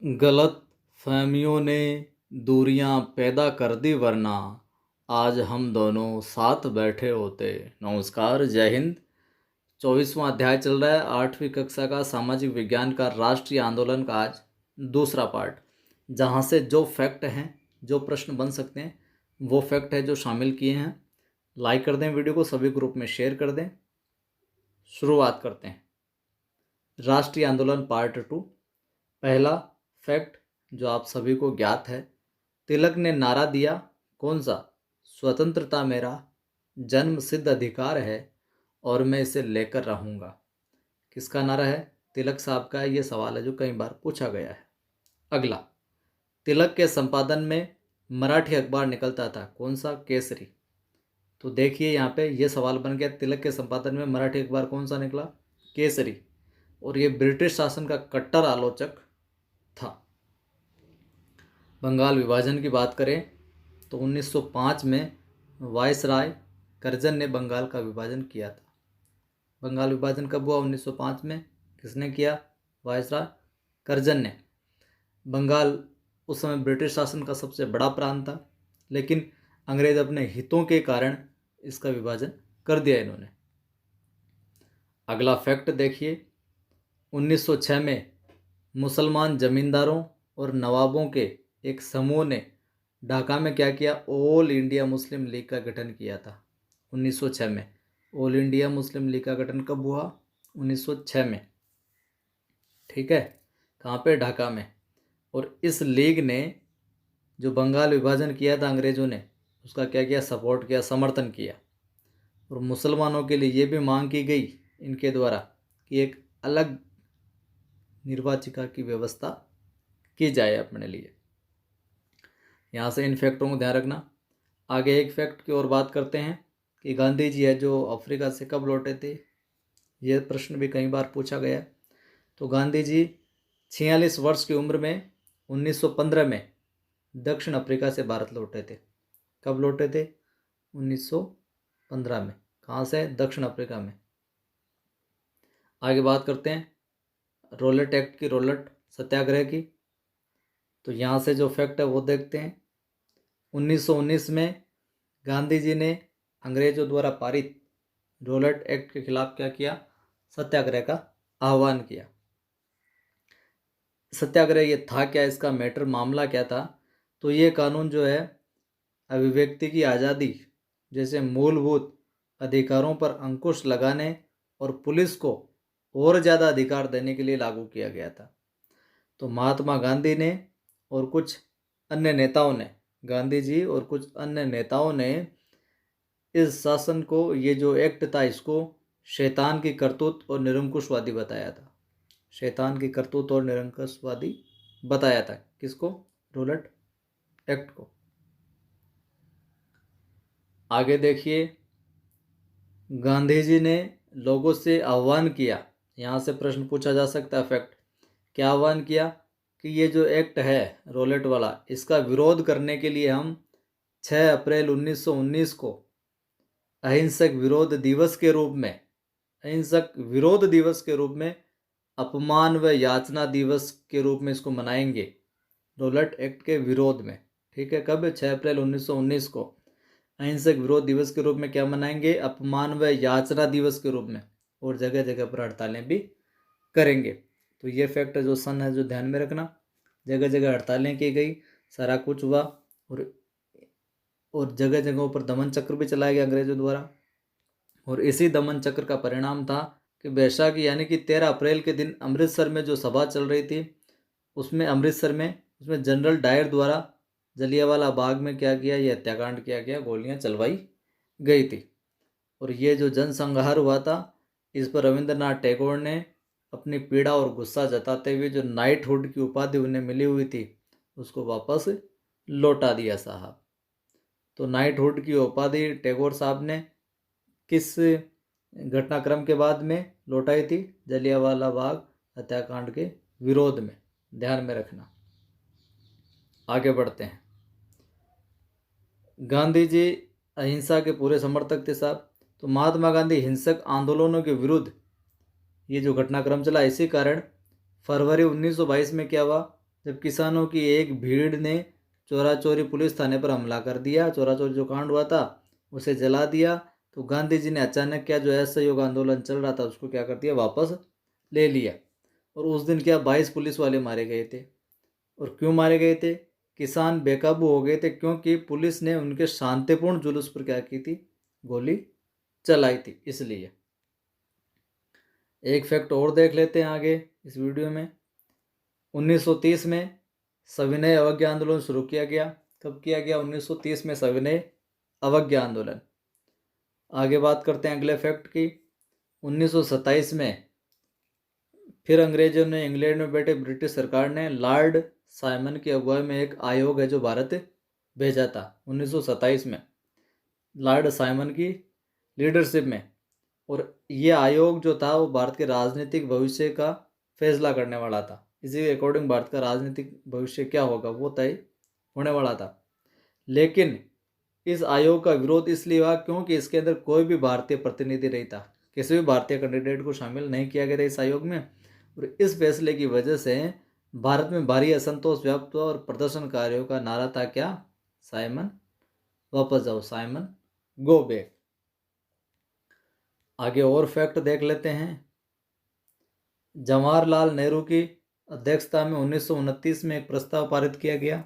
गलत फहमियों ने दूरियां पैदा कर दी, वरना आज हम दोनों साथ बैठे होते। नमस्कार, जय हिंद। 24वां अध्याय चल रहा है 8वीं कक्षा का सामाजिक विज्ञान का राष्ट्रीय आंदोलन का आज दूसरा पार्ट, जहां से जो फैक्ट हैं, जो प्रश्न बन सकते हैं, वो फैक्ट है जो शामिल किए हैं। लाइक कर दें वीडियो को, सभी ग्रुप में शेयर कर दें। शुरुआत करते हैं। राष्ट्रीय आंदोलन पार्ट 2। पहला फैक्ट जो आप सभी को ज्ञात है, तिलक ने नारा दिया, कौन सा? स्वतंत्रता मेरा जन्म सिद्ध अधिकार है और मैं इसे लेकर रहूँगा। किसका नारा है? तिलक साहब का। ये सवाल है जो कई बार पूछा गया है। अगला, तिलक के संपादन में मराठी अखबार निकलता था, कौन सा? केसरी। तो देखिए यहाँ पे ये सवाल बन गया, तिलक के संपादन में मराठी अखबार कौन सा निकला? केसरी। और ये ब्रिटिश शासन का कट्टर आलोचक था। बंगाल विभाजन की बात करें तो 1905 में वायसराय कर्जन ने बंगाल का विभाजन किया था। बंगाल विभाजन कब हुआ? 1905 में। किसने किया? वायसराय कर्जन ने। बंगाल उस समय ब्रिटिश शासन का सबसे बड़ा प्रांत था, लेकिन अंग्रेज अपने हितों के कारण इसका विभाजन कर दिया इन्होंने। अगला फैक्ट देखिए, 1906 में मुसलमान जमींदारों और नवाबों के एक समूह ने ढाका में क्या किया? ऑल इंडिया मुस्लिम लीग का गठन किया था। 1906 में ऑल इंडिया मुस्लिम लीग का गठन कब हुआ? 1906 में। ठीक है, कहाँ पे? ढाका में। और इस लीग ने जो बंगाल विभाजन किया था अंग्रेजों ने, उसका क्या किया? सपोर्ट किया, समर्थन किया। और मुसलमानों के लिए ये भी मांग की गई इनके द्वारा कि एक अलग निर्वाचिका की व्यवस्था की जाए अपने लिए। यहाँ से इन फैक्टों को ध्यान रखना। आगे एक फैक्ट की और बात करते हैं कि गांधी जी है जो अफ्रीका से कब लौटे थे। यह प्रश्न भी कई बार पूछा गया। तो गांधी जी 46 वर्ष की उम्र में 1915 में दक्षिण अफ्रीका से भारत लौटे थे। कब लौटे थे? 1915 में। कहाँ से? दक्षिण अफ्रीका में। आगे बात करते हैं रोलेट एक्ट की, रोलेट सत्याग्रह की। तो यहाँ से जो फैक्ट है वो देखते हैं। 1919 में गांधी जी ने अंग्रेजों द्वारा पारित रोलेट एक्ट के खिलाफ क्या किया? सत्याग्रह का आह्वान किया। सत्याग्रह ये था क्या? इसका मैटर, मामला क्या था? तो ये कानून जो है अभिव्यक्ति की आज़ादी जैसे मूलभूत अधिकारों पर अंकुश लगाने और पुलिस को और ज़्यादा अधिकार देने के लिए लागू किया गया था। तो महात्मा गांधी ने और कुछ अन्य नेताओं ने, गांधी जी और कुछ अन्य नेताओं ने इस शासन को, ये जो एक्ट था, इसको शैतान की करतूत और निरंकुशवादी बताया था। शैतान की करतूत और निरंकुशवादी बताया था। किसको? रोलेट एक्ट को। आगे देखिए, गांधी जी ने लोगों से आह्वान किया, यहाँ से प्रश्न पूछा जा सकता है फैक्ट, क्या आह्वान किया? कि ये जो एक्ट है रोलेट वाला, इसका विरोध करने के लिए हम 6 अप्रैल 1919 को अहिंसक विरोध दिवस के रूप में, अहिंसक विरोध दिवस के रूप में, अपमान व याचना दिवस के रूप में इसको मनाएंगे, रोलेट एक्ट के विरोध में। ठीक है, कब? 6 अप्रैल 1919 को अहिंसक विरोध दिवस के रूप में क्या मनाएंगे? अपमान व याचना दिवस के रूप में। और जगह जगह पर हड़तालें भी करेंगे। तो ये फैक्ट जो सन है जो ध्यान में रखना। जगह जगह हड़तालें की गई, सारा कुछ हुआ, और जगह जगहों पर दमन चक्र भी चलाया गया अंग्रेजों द्वारा। और इसी दमन चक्र का परिणाम था कि बैसाखी यानी कि 13 अप्रैल के दिन अमृतसर में जो सभा चल रही थी, उसमें उसमें जनरल डायर द्वारा जलियांवाला बाग में क्या किया? ये हत्याकांड किया गया, गोलियां चलवाई गई थी। और ये जो जनसंहार हुआ था, इस पर रविंद्रनाथ टैगोर ने अपनी पीड़ा और गुस्सा जताते हुए जो नाइटहुड की उपाधि उन्हें मिली हुई थी, उसको वापस लौटा दिया साहब। तो नाइटहुड की उपाधि टैगोर साहब ने किस घटनाक्रम के बाद में लौटाई थी? जलियांवाला बाग हत्याकांड के विरोध में। ध्यान में रखना। आगे बढ़ते हैं। गांधी जी अहिंसा के पूरे समर्थक थे साहब। तो महात्मा गांधी हिंसक आंदोलनों के विरुद्ध ये जो घटनाक्रम चला, इसी कारण फरवरी 1922 में क्या हुआ? जब किसानों की एक भीड़ ने चोरा चोरी पुलिस थाने पर हमला कर दिया, चोरा चोरी जो कांड हुआ था उसे जला दिया, तो गांधी जी ने अचानक क्या जो असहयोग आंदोलन चल रहा था उसको क्या कर दिया, वापस ले लिया। और उस दिन क्या 22 पुलिस वाले मारे गए थे। और क्यों मारे गए थे? किसान बेकाबू हो गए थे क्योंकि पुलिस ने उनके शांतिपूर्ण जुलूस पर क्या की थी, गोली चलाई थी, इसलिए। एक फैक्ट और देख लेते हैं आगे इस वीडियो में। 1930 में सविनय अवज्ञा आंदोलन शुरू किया गया। कब किया गया? 1930 में सविनय अवज्ञा आंदोलन। आगे बात करते हैं अगले फैक्ट की। 1927 में फिर अंग्रेजों ने, इंग्लैंड में बैठे ब्रिटिश सरकार ने लॉर्ड साइमन की अगुवाई में एक आयोग है जो भारत भेजा था 1927 में, लॉर्ड साइमन की लीडरशिप में। और ये आयोग जो था वो भारत के राजनीतिक भविष्य का फैसला करने वाला था। इसी के अकॉर्डिंग भारत का राजनीतिक भविष्य क्या होगा वो तय होने वाला था। लेकिन इस आयोग का विरोध इसलिए हुआ क्योंकि इसके अंदर कोई भी भारतीय प्रतिनिधि नहीं था, किसी भी भारतीय कैंडिडेट को शामिल नहीं किया गया था इस आयोग में। और इस फैसले की वजह से भारत में भारी असंतोष व्याप्त हुआ और प्रदर्शनकारियों का नारा था क्या? साइमन वापस जाओ, साइमन गो बैक। आगे और फैक्ट देख लेते हैं। जवाहरलाल नेहरू की अध्यक्षता में 1929 में एक प्रस्ताव पारित किया गया,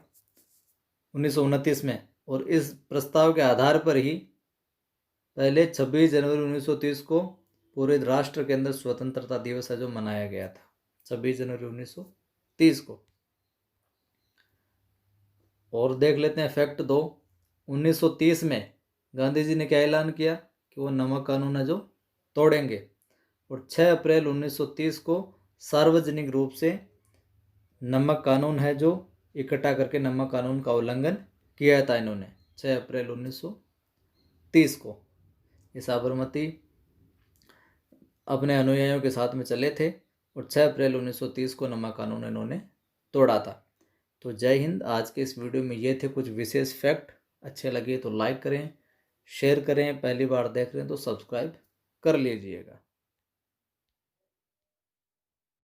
1929 में। और इस प्रस्ताव के आधार पर ही पहले 26 जनवरी 1930 को पूरे राष्ट्र के अंदर स्वतंत्रता दिवस है जो मनाया गया था, 26 जनवरी 1930 को। और देख लेते हैं फैक्ट 2। 1930 में गांधी जी ने क्या ऐलान किया कि वो नमक कानून है जो तोड़ेंगे। और 6 अप्रैल 1930 को सार्वजनिक रूप से नमक कानून है जो इकट्ठा करके नमक कानून का उल्लंघन किया था इन्होंने 6 अप्रैल 1930 को। ये साबरमती अपने अनुयायियों के साथ में चले थे और 6 अप्रैल 1930 को नमक कानून इन्होंने तोड़ा था। तो जय हिंद। आज के इस वीडियो में ये थे कुछ विशेष फैक्ट। अच्छे लगे तो लाइक करें, शेयर करें, पहली बार देख रहे हैं तो सब्सक्राइब कर लीजिएगा।